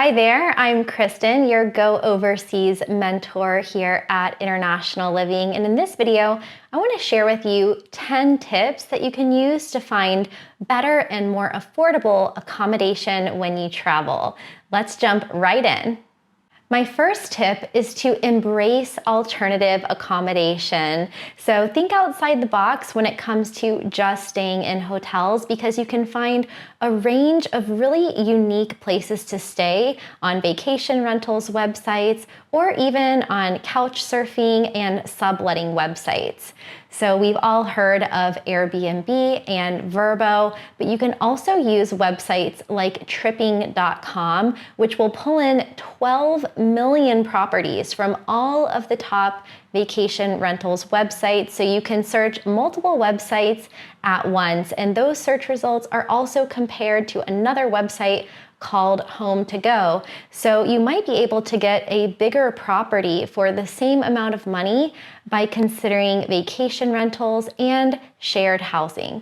Hi there, I'm Kristin, your Go Overseas mentor here at International Living. And in this video, I want to share with you 10 tips that you can use to find better and more affordable accommodation when you travel. Let's jump right in. My first tip is to embrace alternative accommodation. So think outside the box when it comes to just staying in hotels, because you can find a range of really unique places to stay on vacation rentals websites or even on couchsurfing and subletting websites. So we've all heard of Airbnb and Vrbo, but you can also use websites like tripping.com, which will pull in 12 million properties from all of the top vacation rentals websites. So you can search multiple websites at once, and those search results are also compared to another website called Home to Go. So you might be able to get a bigger property for the same amount of money by considering vacation rentals and shared housing.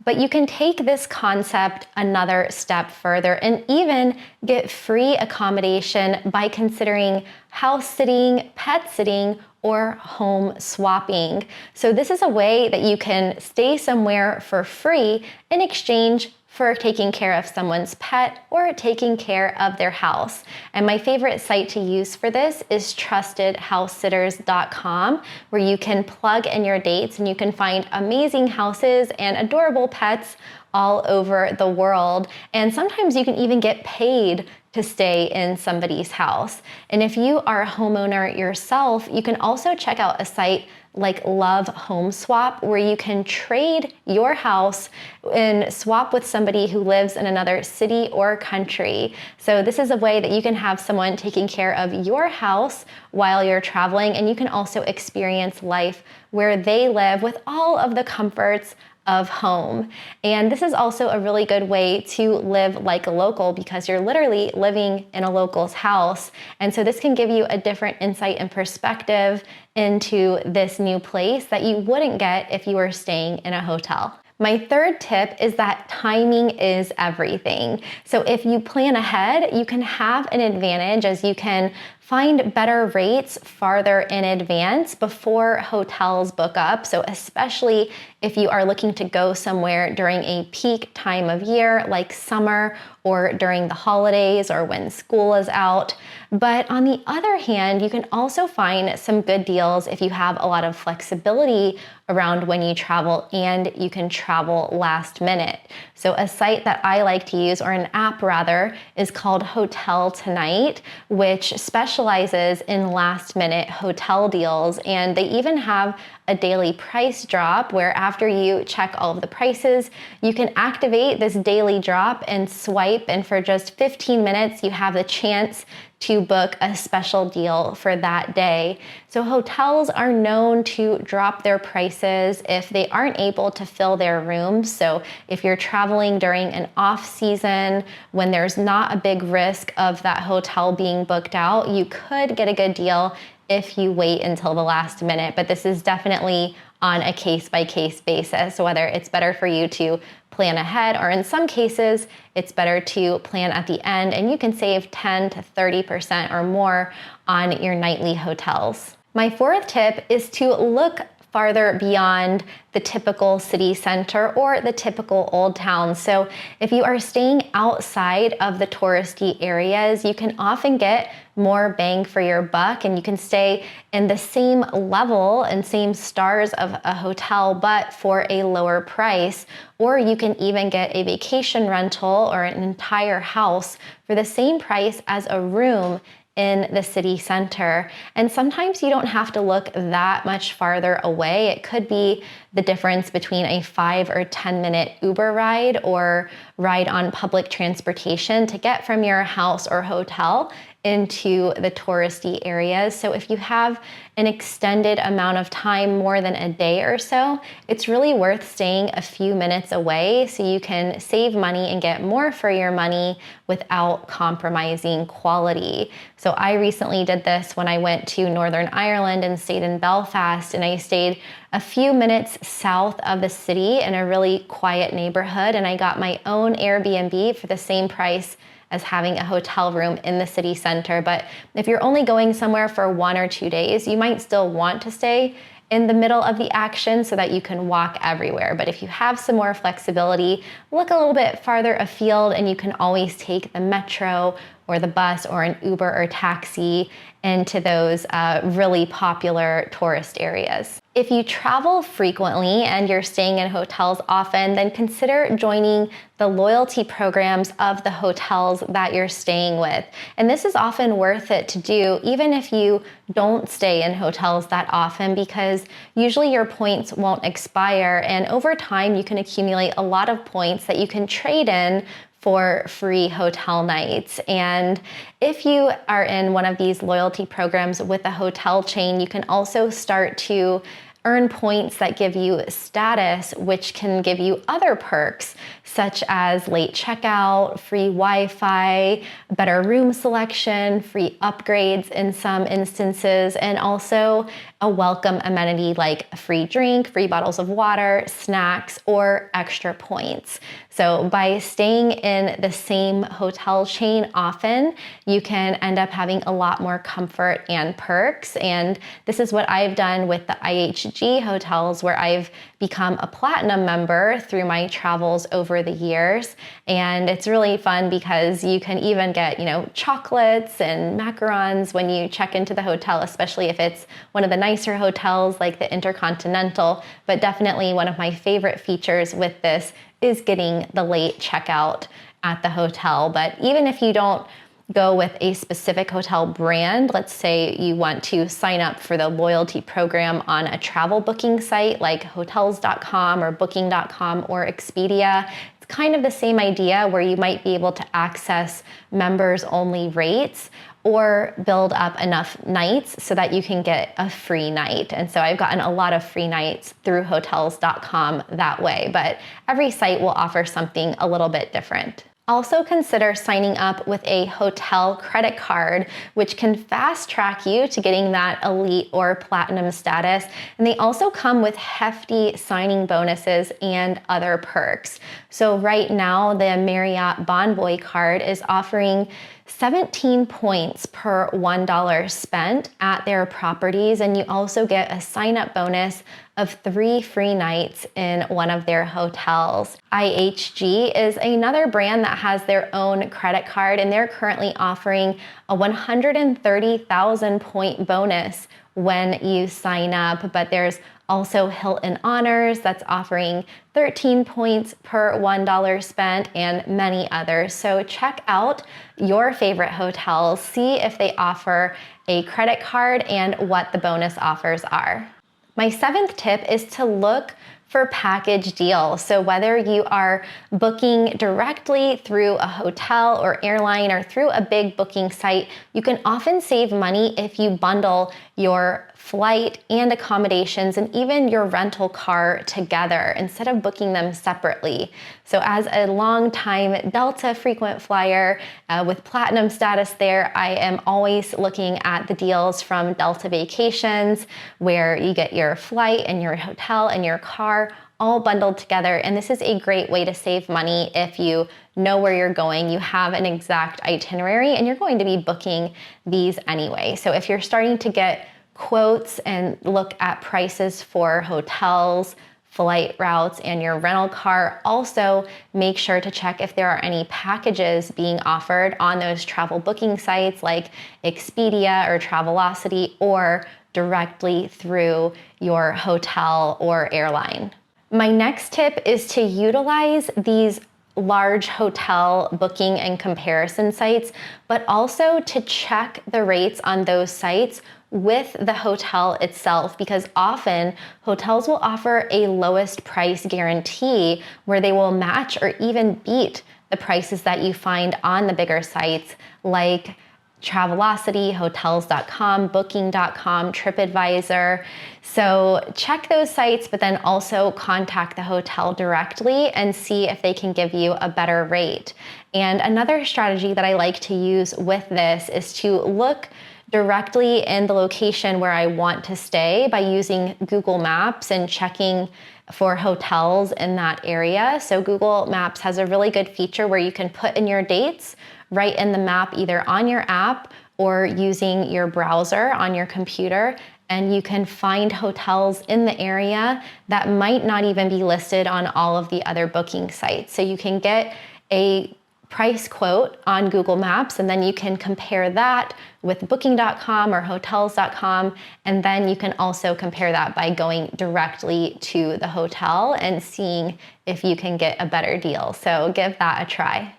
But you can take this concept another step further and even get free accommodation by considering house sitting, pet sitting, or home swapping. So this is a way that you can stay somewhere for free in exchange for taking care of someone's pet or taking care of their house. And my favorite site to use for this is trustedhousesitters.com, where you can plug in your dates and you can find amazing houses and adorable pets all over the world. And sometimes you can even get paid to stay in somebody's house. And if you are a homeowner yourself, you can also check out a site like Love Home Swap, where you can trade your house and swap with somebody who lives in another city or country. So this is a way that you can have someone taking care of your house while you're traveling, and you can also experience life where they live with all of the comforts of home. And this is also a really good way to live like a local, because you're literally living in a local's house. And so this can give you a different insight and perspective into this new place that you wouldn't get if you were staying in a hotel. My third tip is that timing is everything. So if you plan ahead, you can have an advantage, as you can find better rates farther in advance before hotels book up. So especially if you are looking to go somewhere during a peak time of year like summer or during the holidays or when school is out. But on the other hand, you can also find some good deals if you have a lot of flexibility around when you travel and you can travel last minute. So a site that I like to use, or an app rather, is called Hotel Tonight, which specializes in last minute hotel deals. And they even have a daily price drop where after you check all of the prices, you can activate this daily drop and swipe, and for just 15 minutes, you have the chance to book a special deal for that day. So hotels are known to drop their prices if they aren't able to fill their rooms. So if you're traveling during an off season when there's not a big risk of that hotel being booked out, you could get a good deal if you wait until the last minute. But this is definitely on a case-by-case basis, whether it's better for you to plan ahead, or in some cases, it's better to plan at the end, and you can save 10 to 30% or more on your nightly hotels. My fourth tip is to look farther beyond the typical city center or the typical old town. So if you are staying outside of the touristy areas, you can often get more bang for your buck, and you can stay in the same level and same stars of a hotel, but for a lower price. Or you can even get a vacation rental or an entire house for the same price as a room in the city center. And sometimes you don't have to look that much farther away. It could be the difference between a 5 or 10 minute Uber ride or ride on public transportation to get from your house or hotel into the touristy areas. So if you have an extended amount of time, more than a day or so, it's really worth staying a few minutes away so you can save money and get more for your money without compromising quality. So I recently did this when I went to Northern Ireland and stayed in Belfast, and I stayed a few minutes south of the city in a really quiet neighborhood, and I got my own Airbnb for the same price as having a hotel room in the city center. But if you're only going somewhere for 1 or 2 days, you might still want to stay in the middle of the action so that you can walk everywhere. But if you have some more flexibility, look a little bit farther afield and you can always take the metro or the bus or an Uber or taxi into those really popular tourist areas. If you travel frequently and you're staying in hotels often, then consider joining the loyalty programs of the hotels that you're staying with. And this is often worth it to do, even if you don't stay in hotels that often, because usually your points won't expire. And over time, you can accumulate a lot of points that you can trade in for free hotel nights. And if you are in one of these loyalty programs with a hotel chain, you can also start to earn points that give you status, which can give you other perks, such as late checkout, free Wi-Fi, better room selection, free upgrades in some instances, and also a welcome amenity like a free drink, free bottles of water, snacks, or extra points. So by staying in the same hotel chain often, you can end up having a lot more comfort and perks. And this is what I've done with the IHG hotels, where I've become a platinum member through my travels over the years. And it's really fun because you can even get, chocolates and macarons when you check into the hotel, especially if it's one of the nicer hotels like the Intercontinental. But definitely one of my favorite features with this is getting the late checkout at the hotel. But even if you don't go with a specific hotel brand, let's say you want to sign up for the loyalty program on a travel booking site like hotels.com or booking.com or Expedia, it's kind of the same idea where you might be able to access members only rates or build up enough nights so that you can get a free night. And so I've gotten a lot of free nights through hotels.com that way, but every site will offer something a little bit different. Also consider signing up with a hotel credit card, which can fast track you to getting that elite or platinum status. And they also come with hefty signing bonuses and other perks. So right now, the Marriott Bonvoy card is offering 17 points per $1 spent at their properties, and you also get a sign-up bonus of 3 free nights in one of their hotels. IHG is another brand that has their own credit card, and they're currently offering a 130,000 point bonus when you sign up, but there's also Hilton Honors that's offering 13 points per $1 spent and many others. So check out your favorite hotels, see if they offer a credit card and what the bonus offers are. My 7th tip is to look for package deals. So whether you are booking directly through a hotel or airline or through a big booking site, you can often save money if you bundle your flight and accommodations and even your rental car together instead of booking them separately. So as a long-time Delta frequent flyer with platinum status there, I am always looking at the deals from Delta Vacations, where you get your flight and your hotel and your car all bundled together. And this is a great way to save money if you know where you're going, you have an exact itinerary, and you're going to be booking these anyway. So if you're starting to get quotes and look at prices for hotels, flight routes, and your rental car, also make sure to check if there are any packages being offered on those travel booking sites like Expedia or Travelocity, or directly through your hotel or airline. My next tip is to utilize these large hotel booking and comparison sites, but also to check the rates on those sites with the hotel itself, because often hotels will offer a lowest price guarantee where they will match or even beat the prices that you find on the bigger sites like Travelocity, hotels.com, booking.com, TripAdvisor. So check those sites, but then also contact the hotel directly and see if they can give you a better rate. And another strategy that I like to use with this is to look directly in the location where I want to stay by using Google Maps and checking for hotels in that area. So Google Maps has a really good feature where you can put in your dates right in the map, either on your app or using your browser on your computer, and you can find hotels in the area that might not even be listed on all of the other booking sites. So you can get a price quote on Google Maps, and then you can compare that with booking.com or hotels.com, and then you can also compare that by going directly to the hotel and seeing if you can get a better deal. So give that a try.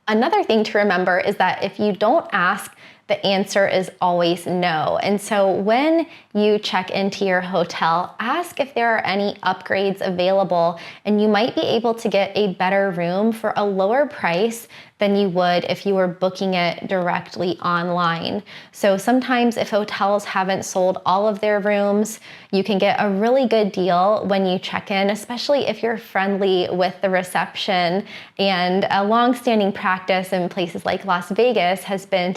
Another thing to remember is that if you don't ask, the answer is always no. And so when you check into your hotel, ask if there are any upgrades available, and you might be able to get a better room for a lower price than you would if you were booking it directly online. So sometimes if hotels haven't sold all of their rooms, you can get a really good deal when you check in, especially if you're friendly with the reception. And a long-standing practice in places like Las Vegas has been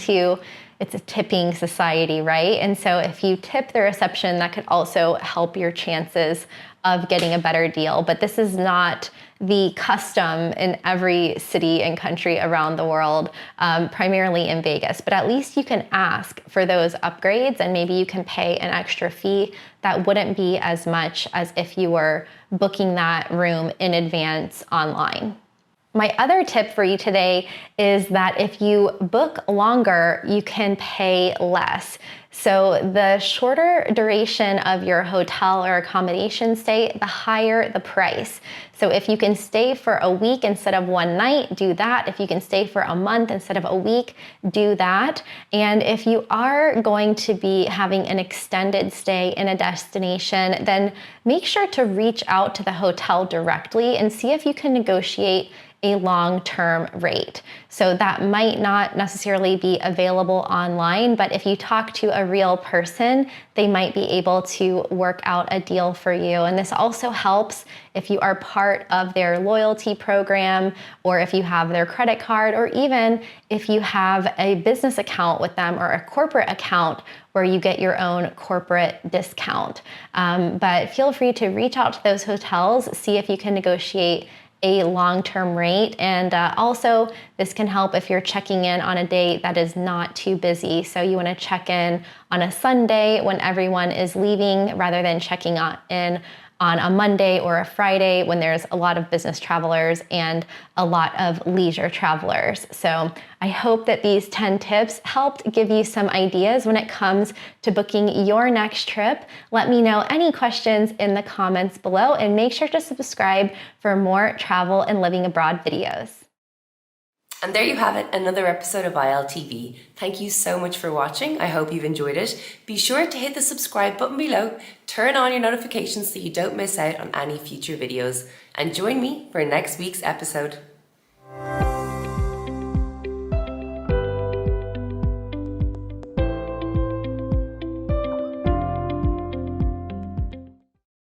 it's a tipping society, right? And so if you tip the reception, that could also help your chances of getting a better deal. But this is not the custom in every city and country around the world, primarily in Vegas. But at least you can ask for those upgrades, and maybe you can pay an extra fee that wouldn't be as much as if you were booking that room in advance online. My other tip for you today is that if you book longer, you can pay less. So the shorter duration of your hotel or accommodation stay, the higher the price. So if you can stay for a week instead of one night, do that. If you can stay for a month instead of a week, do that. And if you are going to be having an extended stay in a destination, then make sure to reach out to the hotel directly and see if you can negotiate a long-term rate. So that might not necessarily be available online, but if you talk to a real person, they might be able to work out a deal for you. And this also helps if you are part of their loyalty program, or if you have their credit card, or even if you have a business account with them or a corporate account where you get your own corporate discount. But feel free to reach out to those hotels, see if you can negotiate a long-term rate. And also this can help if you're checking in on a date that is not too busy. So you want to check in on a Sunday when everyone is leaving, rather than checking in on a Monday or a Friday when there's a lot of business travelers and a lot of leisure travelers. So I hope that these 10 tips helped give you some ideas when it comes to booking your next trip. Let me know any questions in the comments below, and make sure to subscribe for more travel and living abroad videos. And there you have it, another episode of ILTV. Thank you so much for watching. I hope you've enjoyed it. Be sure to hit the subscribe button below, turn on your notifications so you don't miss out on any future videos, and join me for next week's episode.